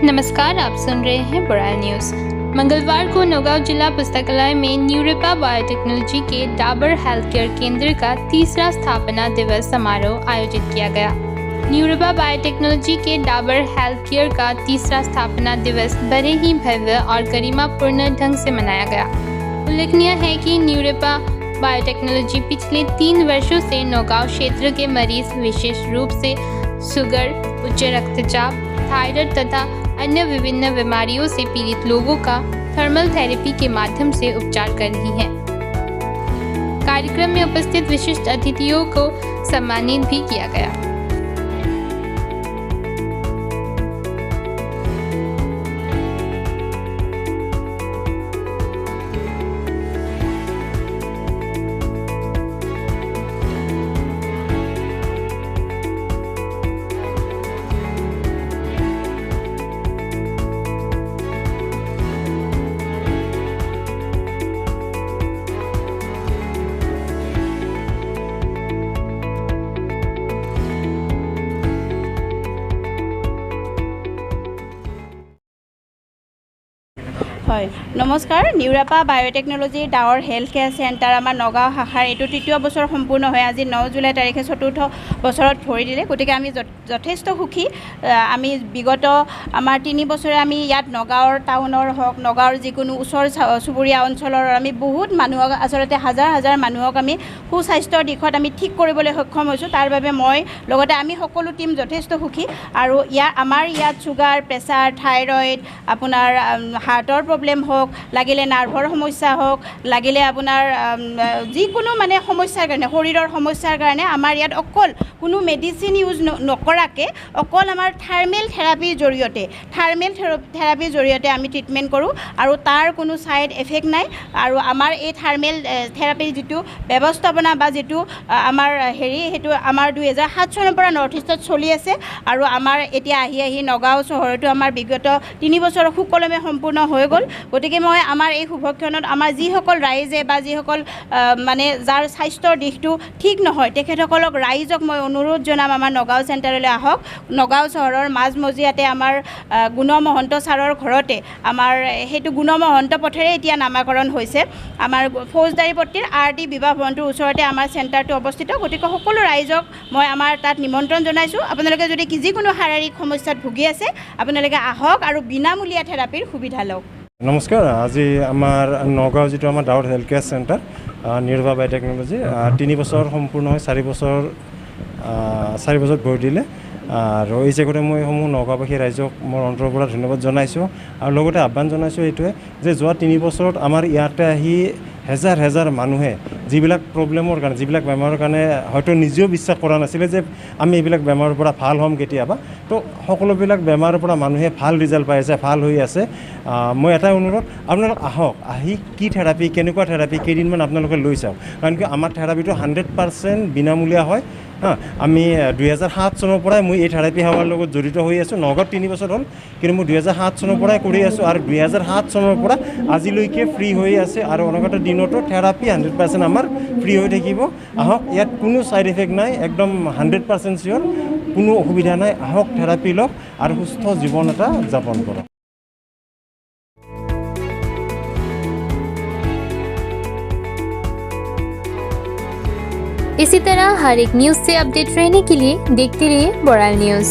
नमस्कार, आप सुन रहे हैं बुराल न्यूज़। मंगलवार को नौगांव जिला पुस्तकालय में न्यूरेपा बायोटेक्नोलॉजी के डाबर हेल्थ केयर केंद्र का तीसरा स्थापना दिवस समारोह आयोजित किया गया। न्यूरेपा बायोटेक्नोलॉजी के डाबर हेल्थ केयर का तीसरा स्थापना दिवस बड़े ही भव्य और गरिमापूर्ण ढंग से मनाया गया। उल्लेखनीय है कि न्यूरेपा बायोटेक्नोलॉजी पिछले 3 वर्षों से नौगांव क्षेत्र के मरीज, विशेष रूप से शुगर, उच्च रक्तचाप, थायराइड तथा अन्य विभिन्न बीमारियों से पीड़ित लोगों का थर्मल थेरेपी के माध्यम से उपचार कर रही है। कार्यक्रम में उपस्थित विशिष्ट अतिथियों को सम्मानित भी किया गया। হয় নমস্কাৰ নিউৰেপা বায়োটেকনলজি ডাৱৰ হেল্থ কেয়াৰ চেণ্টাৰ আমাৰ নগাঁও শাখাৰ এইটো তৃতীয় বছৰ সম্পূৰ্ণ হয়। আজি 9 জুলাই তাৰিখে 4ৰ্থ বছৰত ভৰি দিলে। গতিকে আমি যথেষ্ট সুখী। আমি বিগত আমাৰ 3 বছৰে আমি ইয়াত নগাঁৱৰ টাউনৰ হওক, নগাঁৱৰ যিকোনো ওচৰ চুবুৰীয়া অঞ্চলৰ আমি বহুত মানুহক, আচলতে হাজাৰ হাজাৰ মানুহক আমি সুস্বাস্থ্যৰ দিশত আমি ঠিক কৰিবলৈ সক্ষম হৈছোঁ। তাৰ বাবে মই লগতে আমি সকলো টিম যথেষ্ট সুখী। আৰু আমাৰ ইয়াত চুগাৰ, প্ৰেছাৰ, থাইৰইড, আপোনাৰ হাৰ্টৰ প্ৰব্লেম হোক, লাগিলে নাৰ্ভৰ সমস্যা হোক, লাগিলে আপোনাৰ যিকোনো মানে সমস্যাৰ কাৰণে, শৰীৰৰ সমস্যাৰ কাৰণে আমাৰ ইয়াত অকল কোনো মেডিচিন ইউজ নকৰাকৈ অকল আমাৰ থাৰ্মেল থেৰাপিৰ জৰিয়তে আমি ট্ৰিটমেণ্ট কৰোঁ আৰু তাৰ কোনো ছাইড এফেক্ট নাই। আৰু আমাৰ এই থাৰ্মেল থেৰাপিৰ যিটো ব্যৱস্থাপনা বা যিটো আমাৰ সেইটো আমাৰ 2007 চনৰ পৰা নৰ্থ ইষ্টত চলি আছে আৰু আমাৰ এতিয়া আহি নগাঁও চহৰতো আমাৰ বিগত 3 বছৰ সুকলমে সম্পূৰ্ণ হৈ গ'ল। গতিকে মই আমাৰ এই শুভক্ষণত আমাৰ যিসকল ৰাইজে বা যিসকল মানে যাৰ স্বাস্থ্যৰ দিশটো ঠিক নহয়, তেখেতসকলক ৰাইজক মই অনুৰোধ জনাম আমাৰ নগাঁও চেণ্টাৰলৈ আহক। নগাঁও চহৰৰ মাজমজিয়াতে আমাৰ গুণ মহন্ত ছাৰৰ ঘৰতে আমাৰ সেইটো গুণ মহন্ত পথেৰে এতিয়া নামাকৰণ হৈছে। আমাৰ ফৌজদাৰী পট্টিৰ RD বিবাহ ভৱনটোৰ ওচৰতে আমাৰ চেণ্টাৰটো অৱস্থিত। গতিকে সকলো ৰাইজক মই আমাৰ তাত নিমন্ত্ৰণ জনাইছোঁ। আপোনালোকে যদি যিকোনো শাৰীৰিক সমস্যাত ভুগি আছে, আপোনালোকে আহক আৰু বিনামূলীয়া থেৰাপিৰ সুবিধা লওক। নমস্কাৰ। আজি আমাৰ নগাঁও যিটো আমাৰ ডাৱৰ হেল্থ কেয়াৰ চেণ্টাৰ নিউৰেপা বায়োটেকনলজি 3 বছৰ সম্পূৰ্ণ হৈ 4 বছৰত ভৰি দিলে। আৰু এই জেগাতে মই নগাঁওবাসী ৰাইজক মোৰ অন্তৰৰ পৰা ধন্যবাদ জনাইছোঁ আৰু লগতে আহ্বান জনাইছোঁ এইটোৱে যে যোৱা 3 বছৰত আমাৰ ইয়াতে আহি হেজাৰ মানুহে যিবিলাক প্ৰব্লেমৰ কাৰণে, যিবিলাক বেমাৰৰ কাৰণে হয়তো নিজেও বিশ্বাস কৰা নাছিলে যে আমি এইবিলাক বেমাৰৰ পৰা ভাল হ'ম কেতিয়াবা, তো সকলোবিলাক বেমাৰৰ পৰা মানুহে ভাল ৰিজাল্ট পাই আছে, ভাল হৈ আছে। মই এটাই অনুৰোধ, আপোনালোক আহক, আহি কি থেৰাপি, কেনেকুৱা থেৰাপি কেইদিনমান আপোনালোকে লৈ চাওক। কাৰণ কি আমাৰ থেৰাপিটো 100% বিনামূলীয়া হয়। আমি 2007 চনৰ পৰাই মই এই থেৰাপি সেৱাৰ লগত জড়িত হৈ আছোঁ। নগাঁৱত 3 বছৰ হ'ল, কিন্তু মই 2007 চনৰ পৰাই কৰি আছোঁ আৰু 2007 চনৰ পৰা আজিলৈকে ফ্ৰী হৈ আছে আৰু অনাগত দিনতো থেৰাপি 100% আমাৰ ফ্ৰী হৈ থাকিব। আহক, ইয়াত কোনো ছাইড এফেক্ট নাই, একদম 100% চিয়'ৰ, কোনো অসুবিধা নাই। আহক, থেৰাপি লওক আৰু সুস্থ জীৱন এটা যাপন কৰক। इसी तरह हर एक न्यूज़ से अपडेट रहने के लिए देखते रहिए बुराल न्यूज़।